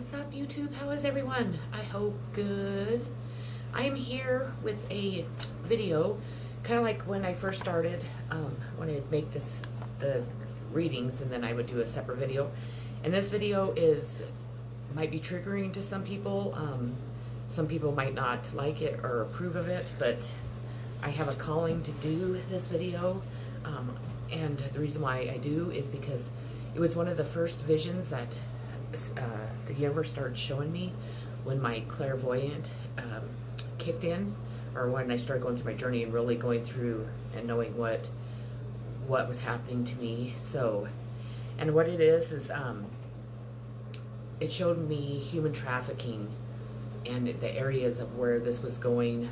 What's up, YouTube? How is everyone? I hope good. I am here with a video, kind of like when I first started, when I'd make the readings, and then I would do a separate video. And this video might be triggering to some people. Some people might not like it or approve of it, but I have a calling to do this video. And the reason why I do is because it was one of the first visions that the universe started showing me when my clairvoyant kicked in, or when I started going through my journey and really going through and knowing what was happening to me. So, and what it is it showed me human trafficking and the areas of where this was going,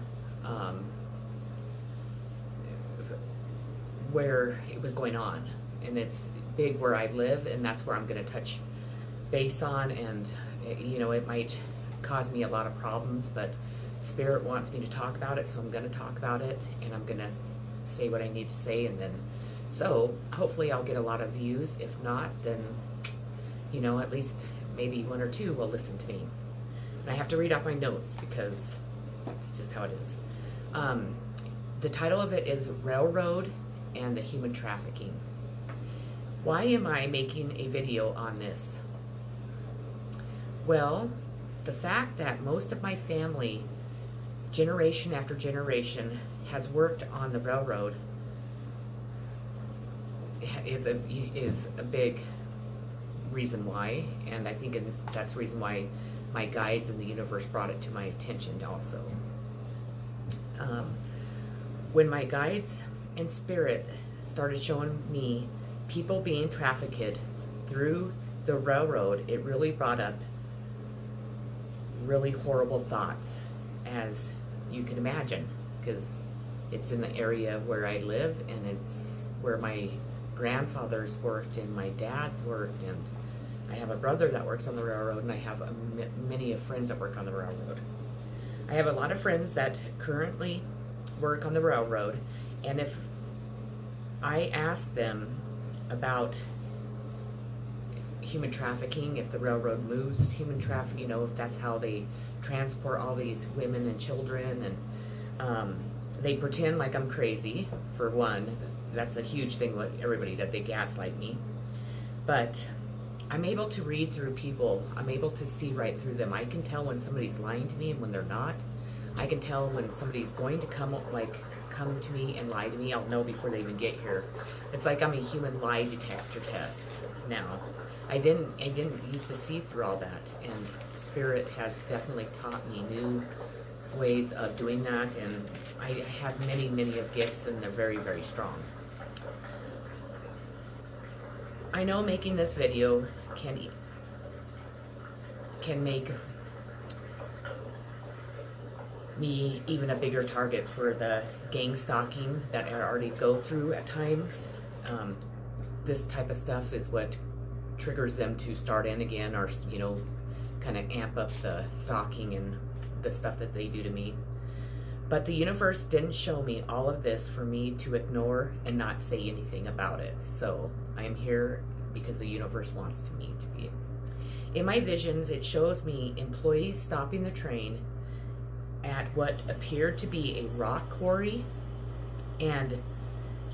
where it was going on. And it's big where I live, and that's where I'm going to touch base on. And you know, it might cause me a lot of problems, but Spirit wants me to talk about it, so I'm going to talk about it, and I'm going to say what I need to say. And then, so hopefully I'll get a lot of views. If not, then, you know, at least maybe one or two will listen to me. And I have to read off my notes because that's just how it is. The title of it is Railroad and the Human Trafficking. Why am I making a video on this? Well, the fact that most of my family, generation after generation, has worked on the railroad is a big reason why, and I think that's the reason why my guides in the universe brought it to my attention also. When my guides and Spirit started showing me people being trafficked through the railroad, it really brought up really horrible thoughts, as you can imagine, because it's in the area where I live, and it's where my grandfathers worked and my dad's worked, and I have a brother that works on the railroad, and I have many friends that work on the railroad. I have a lot of friends that currently work on the railroad, and if I ask them about human trafficking, if the railroad moves human traffic, you know, if that's how they transport all these women and children, and they pretend like I'm crazy, for one. That's a huge thing what everybody does. They gaslight me. But I'm able to read through people. I'm able to see right through them. I can tell when somebody's lying to me and when they're not. I can tell when somebody's going to come to me and lie to me. I'll know before they even get here. It's like I'm a human lie detector test now. I didn't used to see through all that, and Spirit has definitely taught me new ways of doing that, and I have many of gifts, and they're very, very strong. I know making this video can make me even a bigger target for the gang stalking that I already go through at times. This type of stuff is what triggers them to start in again, or, you know, kind of amp up the stalking and the stuff that they do to me. But the universe didn't show me all of this for me to ignore and not say anything about it. So I am here because the universe wants me to be. In my visions, it shows me employees stopping the train at what appeared to be a rock quarry, and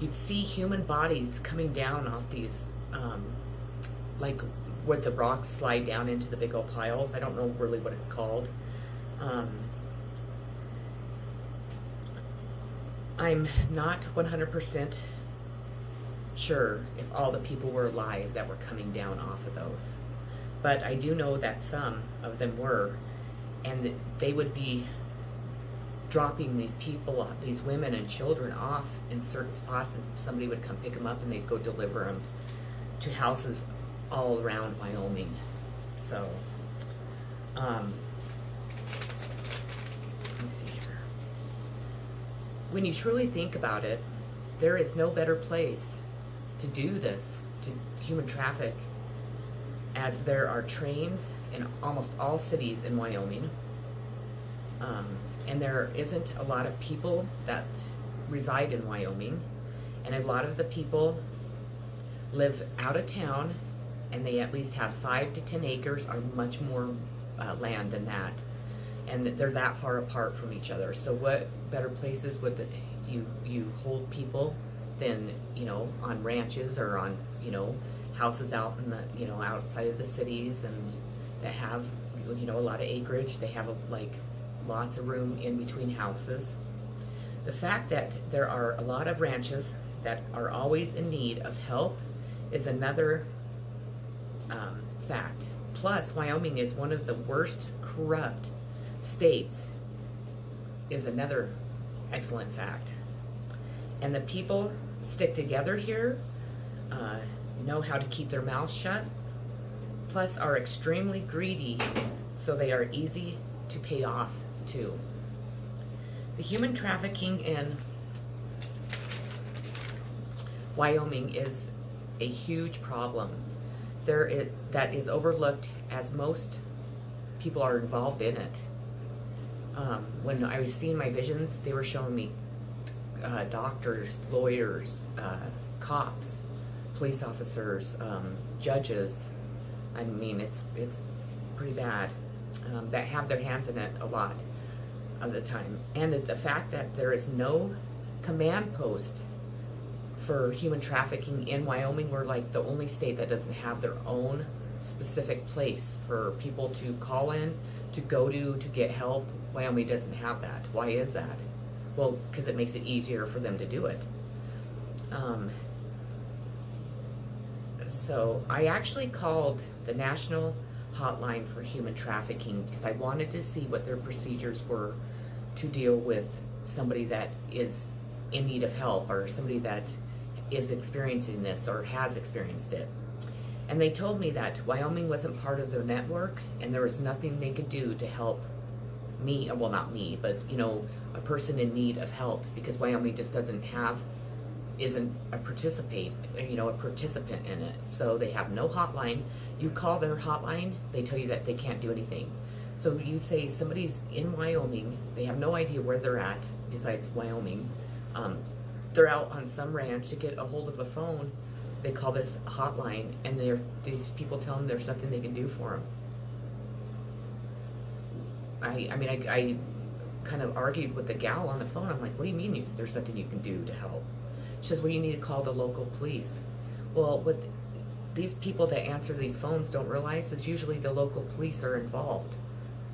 you'd see human bodies coming down off these, like where the rocks slide down into the big old piles. I don't know really what it's called. I'm not 100% sure if all the people were alive that were coming down off of those. But I do know that some of them were, and they would be dropping these people, these women and children, off in certain spots, and somebody would come pick them up and they'd go deliver them to houses all around Wyoming. So, let me see here. When you truly think about it, there is no better place to do this, to human traffic, as there are trains in almost all cities in Wyoming. And there isn't a lot of people that reside in Wyoming, and a lot of the people live out of town and they at least have 5 to 10 acres or much more land than that, and they're that far apart from each other. So what better places would you hold people than, you know, on ranches or on, you know, houses out in the, you know, outside of the cities, and that have, you know, a lot of acreage. They have like lots of room in between houses. The fact that there are a lot of ranches that are always in need of help is another fact. Plus, Wyoming is one of the worst corrupt states, is another excellent fact. And the people stick together here, know how to keep their mouths shut, plus are extremely greedy, so they are easy to pay off too. The human trafficking in Wyoming is a huge problem. That is overlooked, as most people are involved in it. When I was seeing my visions, they were showing me doctors, lawyers, cops, police officers, judges. I mean, it's pretty bad, that have their hands in it a lot of the time. And the fact that there is no command post for human trafficking in Wyoming. We're like the only state that doesn't have their own specific place for people to call in, to go to get help. Wyoming doesn't have that. Why is that? Well, because it makes it easier for them to do it. So I actually called the National Hotline for Human Trafficking because I wanted to see what their procedures were to deal with somebody that is in need of help, or somebody that is experiencing this or has experienced it. And they told me that Wyoming wasn't part of their network, and there was nothing they could do to help me, well, not me, but, you know, a person in need of help, because Wyoming just isn't a participant in it. So they have no hotline. You call their hotline, they tell you that they can't do anything. So you say somebody's in Wyoming, they have no idea where they're at besides Wyoming. They're out on some ranch to get a hold of a phone. They call this hotline, and these people tell them there's nothing they can do for them. I kind of argued with the gal on the phone. I'm like, what do you mean there's nothing you can do to help? She says, well, you need to call the local police. Well, what these people that answer these phones don't realize is usually the local police are involved.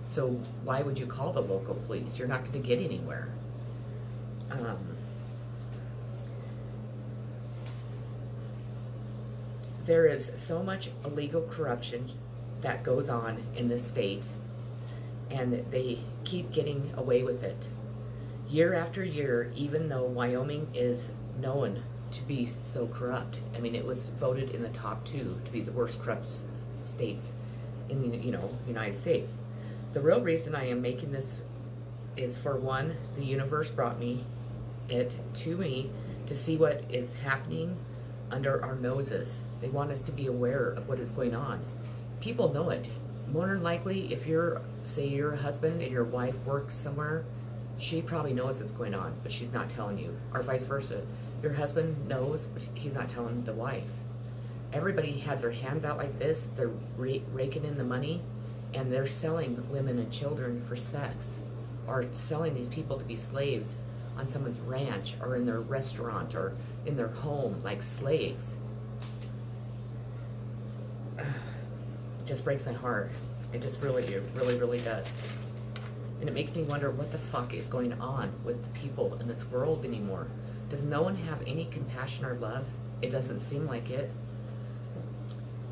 So why would you call the local police? You're not going to get anywhere. There is so much illegal corruption that goes on in this state, and they keep getting away with it. Year after year, even though Wyoming is known to be so corrupt. I mean, it was voted in the top 2 to be the worst corrupt states in the, United States. The real reason I am making this is, for one, the universe brought it to me to see what is happening under our noses. They want us to be aware of what is going on. People know it. More than likely, if say you're a husband and your wife works somewhere, she probably knows what's going on, but she's not telling you. Or vice versa. Your husband knows, but he's not telling the wife. Everybody has their hands out like this. They're raking in the money, and they're selling women and children for sex, or selling these people to be slaves on someone's ranch, or in their restaurant, or in their home, like slaves. It just breaks my heart. It just really does. And it makes me wonder what the fuck is going on with the people in this world anymore. Does no one have any compassion or love? It doesn't seem like it.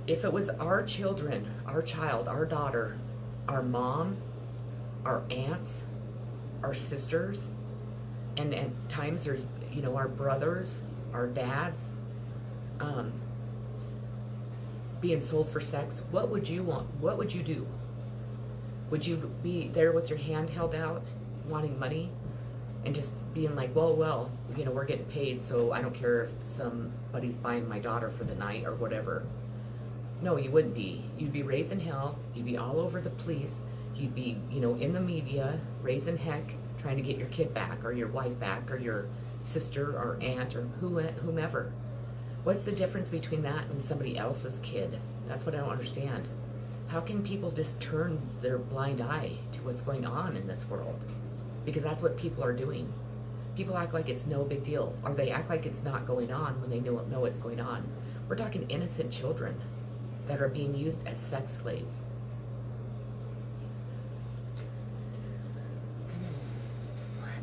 If it was our children, our child, our daughter, our mom, our aunts, our sisters, and at times there's, our brothers, our dads, being sold for sex, what would you want? What would you do? Would you be there with your hand held out, wanting money, and just being like, well, we're getting paid, so I don't care if somebody's buying my daughter for the night or whatever? No, you wouldn't be. You'd be raising hell. You'd be all over the police. You'd be, in the media, raising heck, trying to get your kid back, or your wife back, or your sister or aunt, or whomever. What's the difference between that and somebody else's kid? That's what I don't understand. How can people just turn their blind eye to what's going on in this world? Because that's what people are doing. People act like it's no big deal, or they act like it's not going on when they know it's going on. We're talking innocent children that are being used as sex slaves.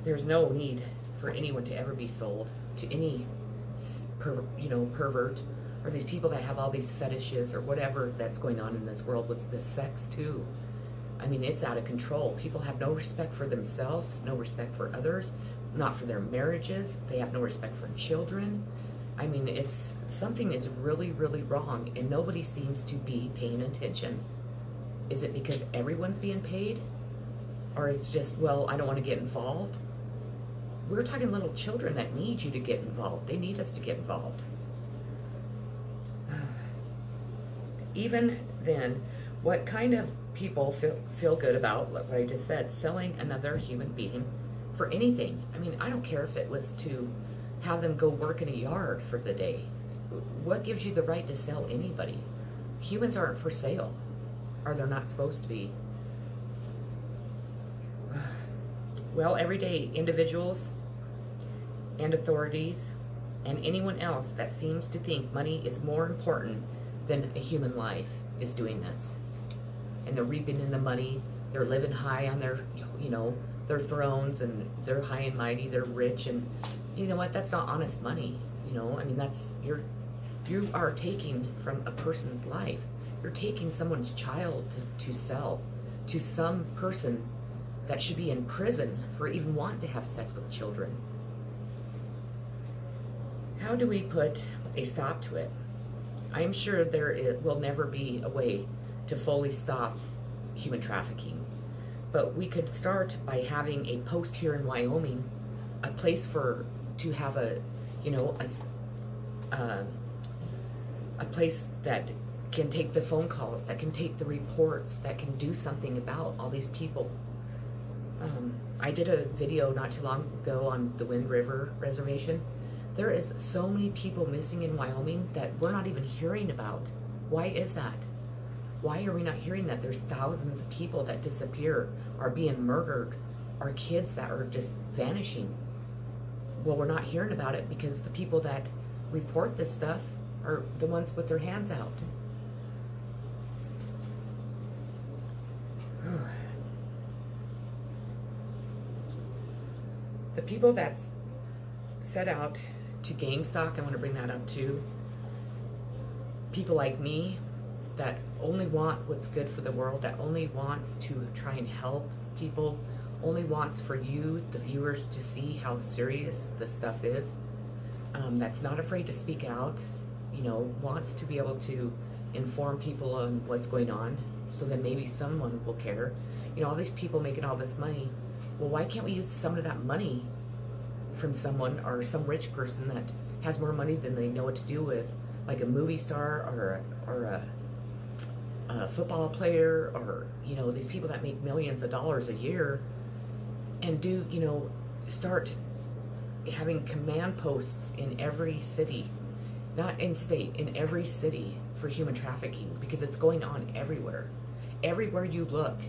There's no need for anyone to ever be sold to any pervert, or these people that have all these fetishes or whatever that's going on in this world with the sex too. I mean, it's out of control. People have no respect for themselves, no respect for others, not for their marriages. They have no respect for children. I mean, something is really, really wrong, and nobody seems to be paying attention. Is it because everyone's being paid? Or it's just, well, I don't want to get involved? We're talking little children that need you to get involved. They need us to get involved. Even then, what kind of people feel good about what I just said, selling another human being for anything? I mean, I don't care if it was to have them go work in a yard for the day. What gives you the right to sell anybody? Humans aren't for sale, or they're not supposed to be. Well, everyday individuals and authorities and anyone else that seems to think money is more important than a human life is doing this. And they're reaping in the money. They're living high on their, their thrones, and they're high and mighty. They're rich, and you know what? That's not honest money. I mean, you are taking from a person's life. You're taking someone's child to sell to some person that should be in prison for even wanting to have sex with children. How do we put a stop to it? I'm sure will never be a way to fully stop human trafficking, but we could start by having a post here in Wyoming, a place to have a place that can take the phone calls, that can take the reports, that can do something about all these people. I did a video not too long ago on the Wind River Reservation. There is so many people missing in Wyoming that we're not even hearing about. Why is that? Why are we not hearing that? There's thousands of people that disappear, are being murdered, are kids that are just vanishing. Well, we're not hearing about it because the people that report this stuff are the ones with their hands out. The people that set out to gang stalk, I want to bring that up too. People like me that only want what's good for the world, that only wants to try and help people, only wants for you, the viewers, to see how serious this stuff is, that's not afraid to speak out, wants to be able to inform people on what's going on, so then maybe someone will care. All these people making all this money, well, why can't we use some of that money from someone, or some rich person that has more money than they know what to do with, like a movie star or a football player, or these people that make millions of dollars a year, and start having command posts in every city, not in state, in every city, for human trafficking, because it's going on everywhere. Everywhere you look.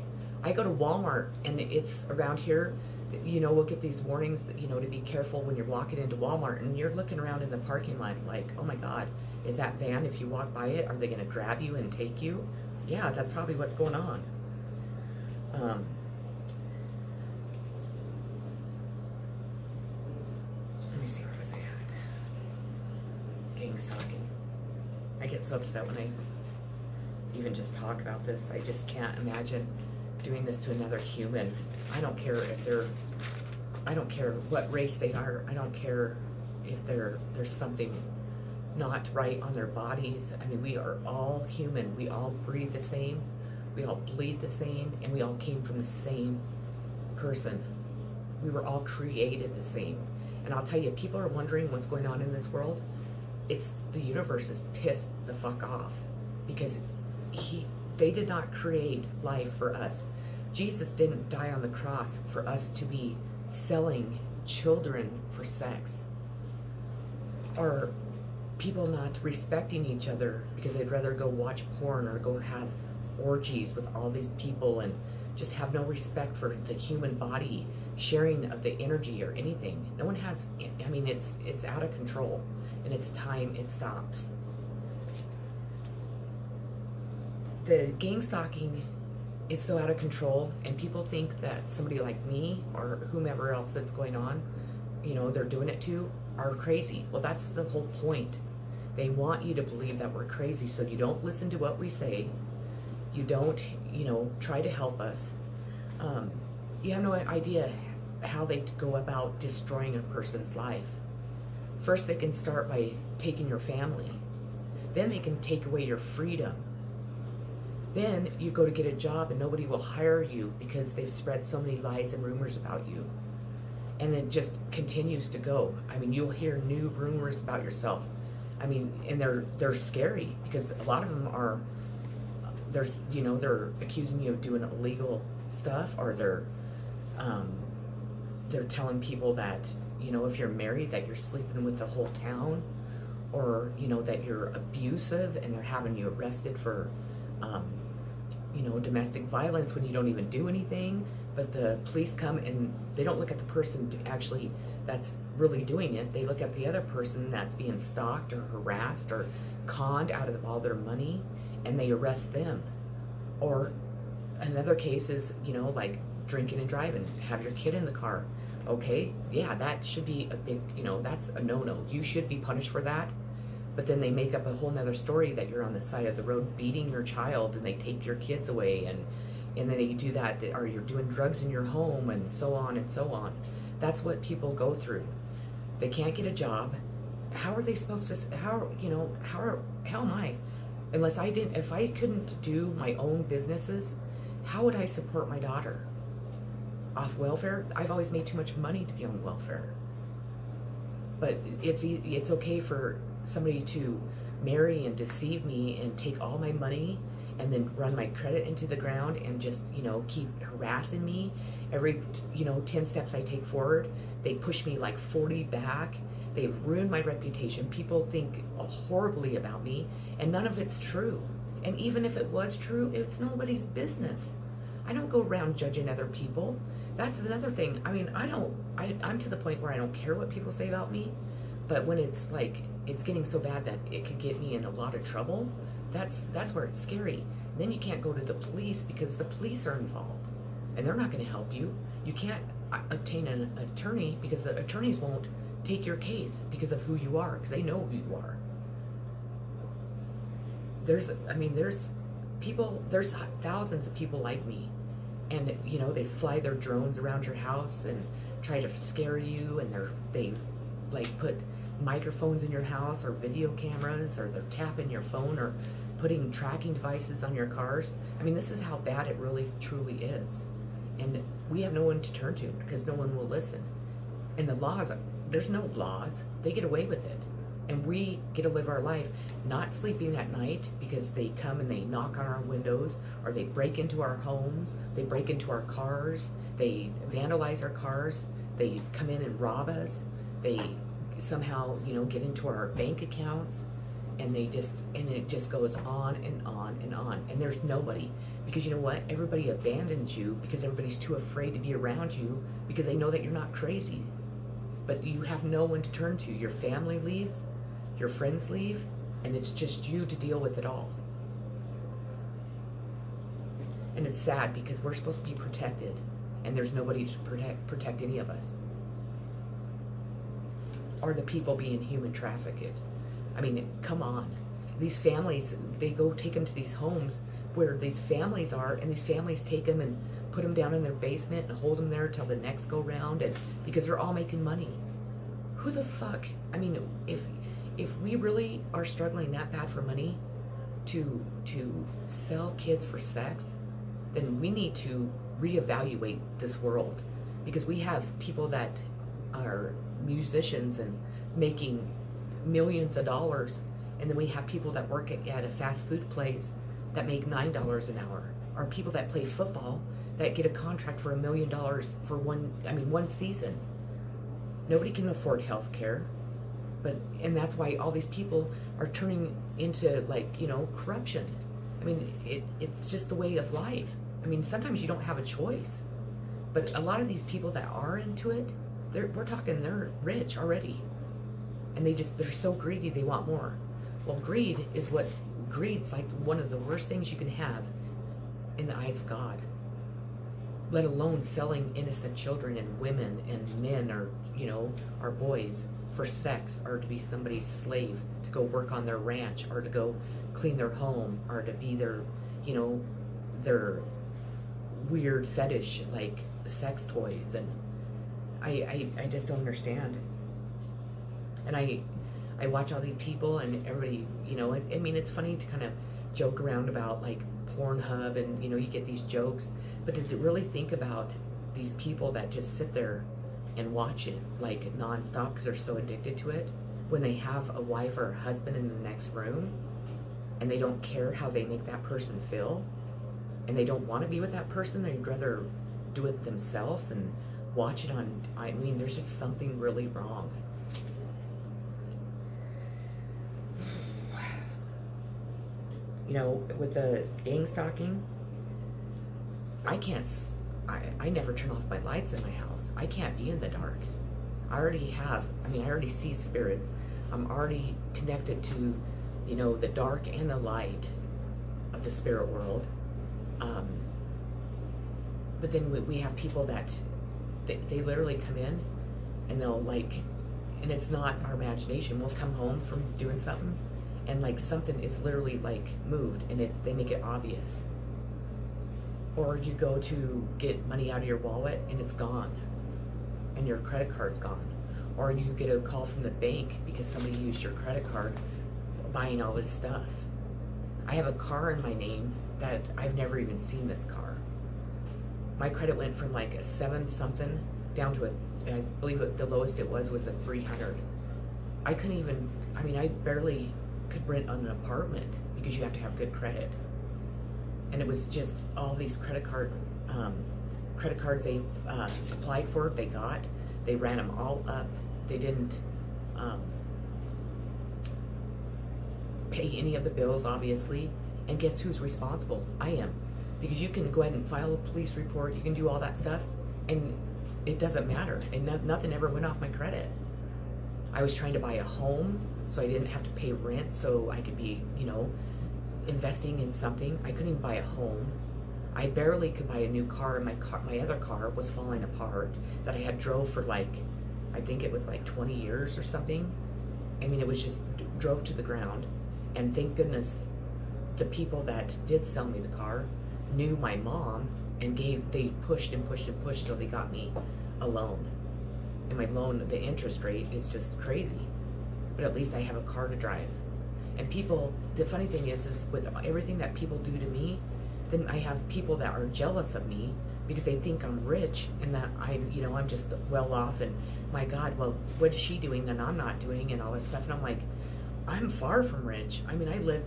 I go to Walmart, and it's around here, we'll get these warnings, to be careful when you're walking into Walmart, and you're looking around in the parking lot like, oh my God, is that van, if you walk by it, are they going to grab you and take you? Yeah, that's probably what's going on. Let me see, where was I at? Gang stalking. I get so upset when I even just talk about this. I just can't imagine doing this to another human. I don't care if I don't care what race they are. I don't care if there's something not right on their bodies. I mean, we are all human. We all breathe the same. We all bleed the same, and we all came from the same person. We were all created the same. And I'll tell you, people are wondering what's going on in this world. The universe is pissed the fuck off, because they did not create life for us. Jesus didn't die on the cross for us to be selling children for sex, or people not respecting each other because they'd rather go watch porn or go have orgies with all these people and just have no respect for the human body, sharing of the energy or anything. No one has, I mean, it's out of control, and it's time it stops. The gang stalking is so out of control, and people think that somebody like me or whomever else that's going on, you know, they're doing it to, are crazy. Well, that's the whole point. They want you to believe that we're crazy, so you don't listen to what we say. You don't, you know, try to help us. You have no idea how they go about destroying a person's life. First, they can start by taking your family. Then they can take away your freedom. Then you go to get a job and nobody will hire you because they've spread so many lies and rumors about you. And it just continues to go. I mean, you'll hear new rumors about yourself. I mean, and they're scary because a lot of them are, you know, they're accusing you of doing illegal stuff, or they're telling people that, you know, if you're married that you're sleeping with the whole town, or, you know, that you're abusive, and they're having you arrested for, you know, domestic violence when you don't even do anything. But the police come and they don't look at the person actually that's really doing it. They look at the other person that's being stalked or harassed or conned out of all their money, and they arrest them. Or another case is, you know, like drinking and driving, have your kid in the car. Okay, yeah, that should be a big, you know, that's a no-no. You should be punished for that. But then they make up a whole nother story that you're on the side of the road beating your child, and they take your kids away, and then they do that, or you're doing drugs in your home, and so on and so on. That's what people go through. They can't get a job. How are they supposed to, how am I? If I couldn't do my own businesses, how would I support my daughter? Off welfare? I've always made too much money to be on welfare. But it's okay for somebody to marry and deceive me and take all my money and then run my credit into the ground and just, you know, keep harassing me. Every, you know, 10 steps I take forward, they push me like 40 back. They've ruined my reputation. People think horribly about me, and none of it's true. And even if it was true, it's nobody's business. I don't go around judging other people. That's another thing. I mean, I'm to the point where I don't care what people say about me, but when it's like, it's getting so bad that it could get me in a lot of trouble, that's where it's scary. Then you can't go to the police because the police are involved, and they're not going to help you. You can't obtain an attorney because the attorneys won't take your case because of who you are, because they know who you are. There's thousands of people like me, and, you know, they fly their drones around your house and try to scare you, and they like put microphones in your house or video cameras, or they're tapping your phone or putting tracking devices on your cars. I mean, this is how bad it really truly is. And we have no one to turn to because no one will listen. And the laws, there's no laws. They get away with it. And we get to live our life not sleeping at night because they come and they knock on our windows, or they break into our homes, they break into our cars, they vandalize our cars, they come in and rob us, they somehow, you know, get into our bank accounts, and it just goes on and on and on. And there's nobody, because you know what? Everybody abandons you because everybody's too afraid to be around you because they know that you're not crazy. But you have no one to turn to. Your family leaves, your friends leave, and it's just you to deal with it all. And it's sad because we're supposed to be protected, and there's nobody to protect any of us. Or the people being human trafficked. I mean, come on. These families, they go take them to these homes where these families are, and these families take them and put them down in their basement and hold them there till the next go round, and because they're all making money. Who the fuck? I mean, if we really are struggling that bad for money to sell kids for sex, then we need to reevaluate this world, because we have people that are musicians and making millions of dollars, and then we have people that work at a fast food place that make $9 an hour, or people that play football that get a contract for $1 million for one season. Nobody can afford health care. And that's why all these people are turning into, like, corruption. I mean, it's just the way of life. I mean, sometimes you don't have a choice. But a lot of these people that are into it, we're talking they're rich already. And they're so greedy, they want more. Well, greed's like one of the worst things you can have in the eyes of God. Let alone selling innocent children and women and men, or, our boys, for sex, or to be somebody's slave, to go work on their ranch, or to go clean their home, or to be their weird fetish, like sex toys. And I just don't understand. And I watch all these people, and everybody, I mean, it's funny to kind of joke around about, like, Pornhub, and, you get these jokes, but to really think about these people that just sit there and watch it, like, nonstop because they're so addicted to it, when they have a wife or a husband in the next room, and they don't care how they make that person feel, and they don't want to be with that person, they'd rather do it themselves and watch it on, I mean, there's just something really wrong. With the gang stalking, I never turn off my lights in my house. I can't be in the dark. I already see spirits. I'm already connected to, the dark and the light of the spirit world. But then we have people that, they literally come in, and they'll, like, and it's not our imagination. We'll come home from doing something, and, like, something is literally, like, moved, and they make it obvious. Or you go to get money out of your wallet, and it's gone, and your credit card's gone. Or you get a call from the bank because somebody used your credit card buying all this stuff. I have a car in my name that I've never even seen this car. My credit went from, like, a 7-something down to I believe the lowest it was a 300. I couldn't even, I barely could rent on an apartment because you have to have good credit. And it was just all these credit cards they applied for, they ran them all up. They didn't pay any of the bills, obviously. And guess who's responsible? I am. Because you can go ahead and file a police report, you can do all that stuff, and it doesn't matter. And nothing ever went off my credit. I was trying to buy a home so I didn't have to pay rent, so I could be, investing in something. I couldn't even buy a home. I barely could buy a new car, and my other car was falling apart that I had drove for, like, I think it was like 20 years or something. I mean, it was just drove to the ground. And thank goodness the people that did sell me the car knew my mom, and they pushed and pushed and pushed till they got me a loan. And my loan, the interest rate is just crazy. But at least I have a car to drive. And people, the funny thing is with everything that people do to me, then I have people that are jealous of me because they think I'm rich and that I'm just well off, and my God, well, what is she doing and I'm not doing, and all this stuff. And I'm like, I'm far from rich. I mean, I live,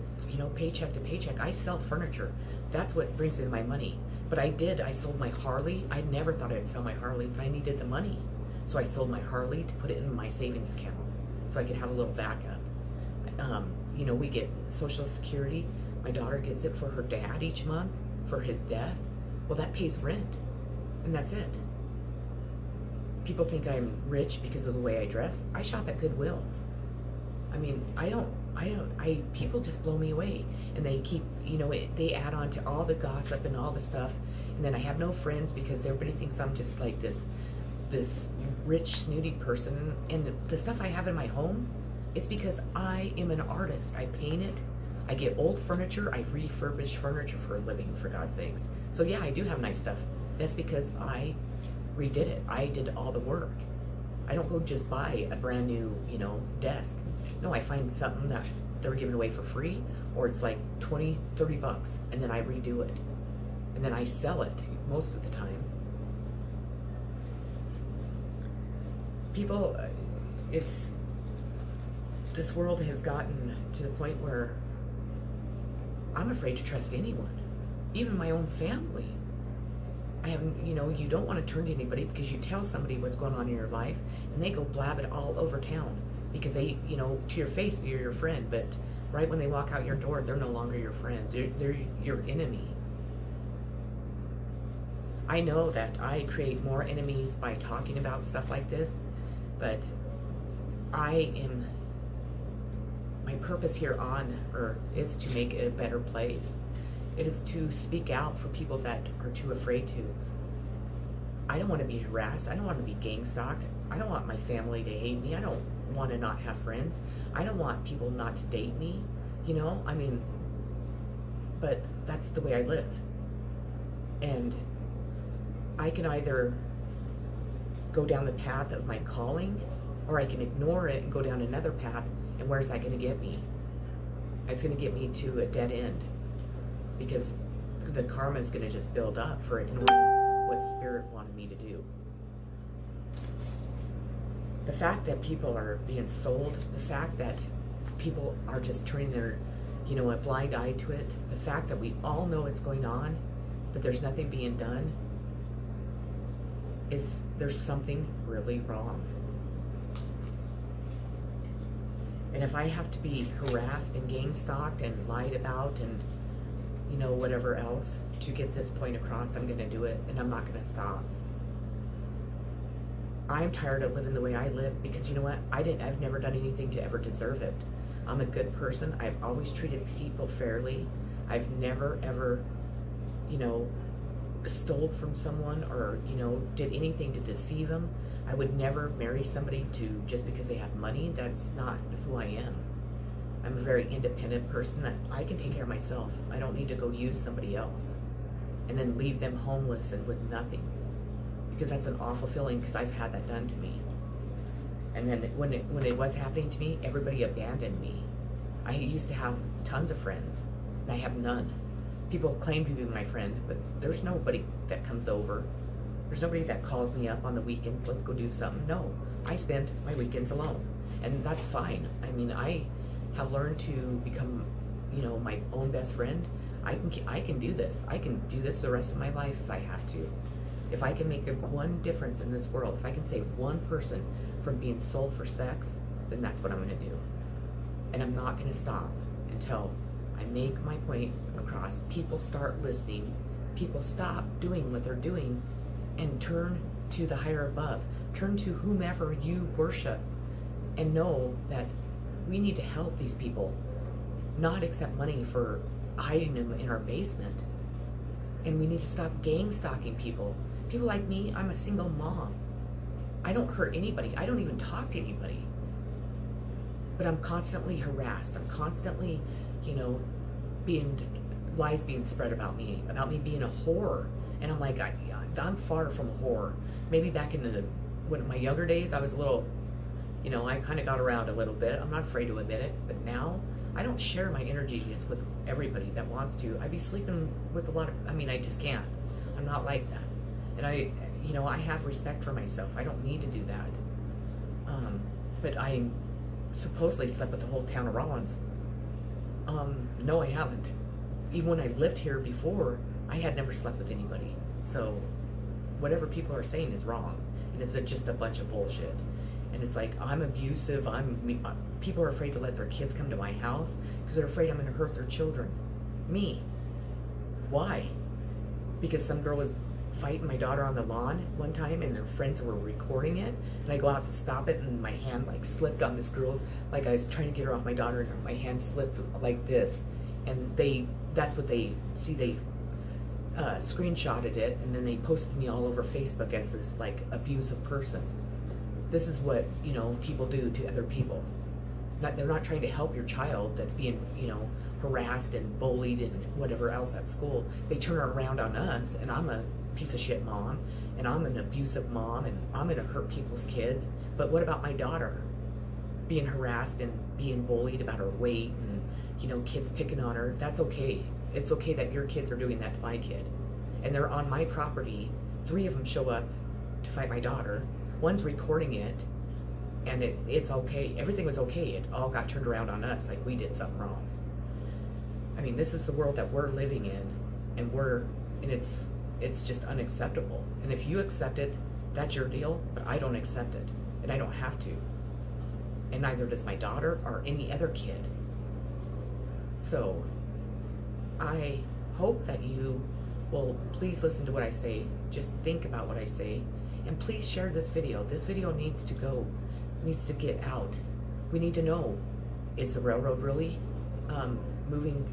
paycheck to paycheck. I sell furniture. That's what brings in my money. But I sold my Harley. I never thought I'd sell my Harley, but I needed the money. So I sold my Harley to put it in my savings account so I could have a little backup. We get Social Security. My daughter gets it for her dad each month for his death. Well, that pays rent, and that's it. People think I'm rich because of the way I dress. I shop at Goodwill. I mean, people just blow me away, and they keep, they add on to all the gossip and all the stuff, and then I have no friends because everybody thinks I'm just like this rich, snooty person. And the stuff I have in my home, it's because I am an artist. I paint it. I get old furniture. I refurbish furniture for a living, for God's sakes. So yeah, I do have nice stuff. That's because I redid it. I did all the work. I don't go just buy a brand new, desk. No, I find something that they're giving away for free, or it's like 20, 30 bucks, and then I redo it. And then I sell it most of the time. People, this world has gotten to the point where I'm afraid to trust anyone, even my own family. I haven't, you don't want to turn to anybody because you tell somebody what's going on in your life and they go blab it all over town. because they, you know, to your face, they're your friend, but right when they walk out your door, they're no longer your friend. They're your enemy. I know that I create more enemies by talking about stuff like this, but my purpose here on earth is to make it a better place. It is to speak out for people that are too afraid to. I don't want to be harassed. I don't want to be gang stalked. I don't want my family to hate me. I don't want to not have friends. I don't want people not to date me, you know? I mean, but that's the way I live. And I can either go down the path of my calling, or I can ignore it and go down another path. And where's that going to get me? It's going to get me to a dead end, because the karma is going to just build up for ignoring what Spirit wanted me to do. The fact that people are being sold, the fact that people are just turning their, you know, a blind eye to it, the fact that we all know it's going on, but there's nothing being done, there's something really wrong. And if I have to be harassed and gang stalked and lied about and, you know, whatever else to get this point across, I'm going to do it, and I'm not going to stop. I'm tired of living the way I live, because you know what? I've never done anything to ever deserve it. I'm a good person. I've always treated people fairly. I've never ever, you know, stole from someone or, you know, did anything to deceive them. I would never marry somebody just because they have money. That's not who I am. I'm a very independent person that I can take care of myself. I don't need to go use somebody else and then leave them homeless and with nothing, because that's an awful feeling, because I've had that done to me. And then when it was happening to me, everybody abandoned me. I used to have tons of friends, and I have none. People claim to be my friend, but there's nobody that comes over. There's nobody that calls me up on the weekends, let's go do something. No, I spend my weekends alone, and that's fine. I mean, I have learned to become, you know, my own best friend. I can do this. I can do this the rest of my life if I have to. If I can make one difference in this world, if I can save one person from being sold for sex, then that's what I'm going to do. And I'm not going to stop until I make my point across. People start listening. People stop doing what they're doing and turn to the higher above. Turn to whomever you worship and know that we need to help these people, not accept money for hiding them in our basement. And we need to stop gang stalking people. People like me, I'm a single mom. I don't hurt anybody. I don't even talk to anybody. But I'm constantly harassed. I'm constantly, you know, lies being spread about me being a whore. And I'm like, I'm far from a whore. Maybe back in my younger days, I was a little, you know, I kind of got around a little bit. I'm not afraid to admit it. But now, I don't share my energy just with everybody that wants to. I'd be sleeping with a lot of, I just can't. I'm not like that. And you know, I have respect for myself. I don't need to do that. But I supposedly slept with the whole town of Rollins. No, I haven't. Even when I lived here before, I had never slept with anybody. So whatever people are saying is wrong. And it's just a bunch of bullshit. And it's like, I'm abusive. People are afraid to let their kids come to my house because they're afraid I'm going to hurt their children. Me. Why? Because some girl was fighting my daughter on the lawn one time, and their friends were recording it, and I go out to stop it, and my hand like slipped on this girl's, like I was trying to get her off my daughter, and my hand slipped like this, and that's what they see. They screenshotted it, and then they posted me all over Facebook as this like abusive person. This is what, you know, people do to other people. They're not trying to help your child that's being, you know, harassed and bullied and whatever else at school. They turn it around on us, and I'm a piece of shit mom, and I'm an abusive mom, and I'm gonna hurt people's kids. But what about my daughter being harassed and being bullied about her weight and, you know, kids picking on her? That's okay. It's okay that your kids are doing that to my kid, and they're on my property. 3 of them show up to fight my daughter. One's recording it, and it's okay. Everything was okay. It all got turned around on us like we did something wrong. I mean, this is the world that we're living in, and it's just unacceptable. And if you accept it, that's your deal, but I don't accept it, and I don't have to. and neither does my daughter or any other kid. So I hope that you will please listen to what I say. Just think about what I say, and please share this video. This video needs to go, needs to get out. We need to know, is the railroad really moving,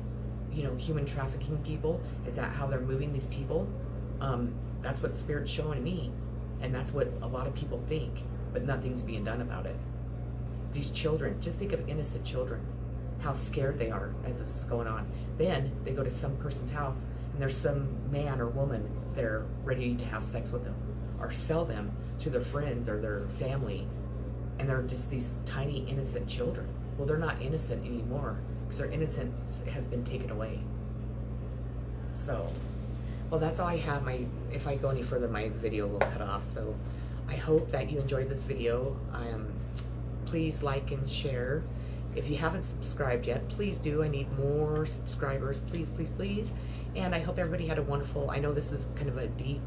you know, human trafficking people? Is that how they're moving these people? That's what Spirit's showing me, and that's what a lot of people think, but nothing's being done about it. These children, just think of innocent children, how scared they are as this is going on. Then they go to some person's house, and there's some man or woman there ready to have sex with them or sell them to their friends or their family, and they're just these tiny innocent children. Well, they're not innocent anymore because their innocence has been taken away. So, well, that's all I have. If I go any further, my video will cut off. So I hope that you enjoyed this video. Please like and share. If you haven't subscribed yet, please do. I need more subscribers, please, please, please. And I hope everybody had a wonderful, I know this is kind of a deep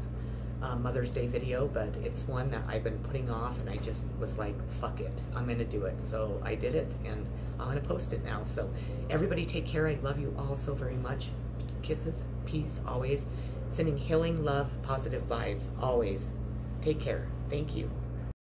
Mother's Day video, but it's one that I've been putting off, and I just was like, fuck it, I'm gonna do it. So I did it, and I'm gonna post it now. So everybody take care. I love you all so very much. Kisses, peace, always. Sending healing, love, positive vibes, always. Take care. Thank you.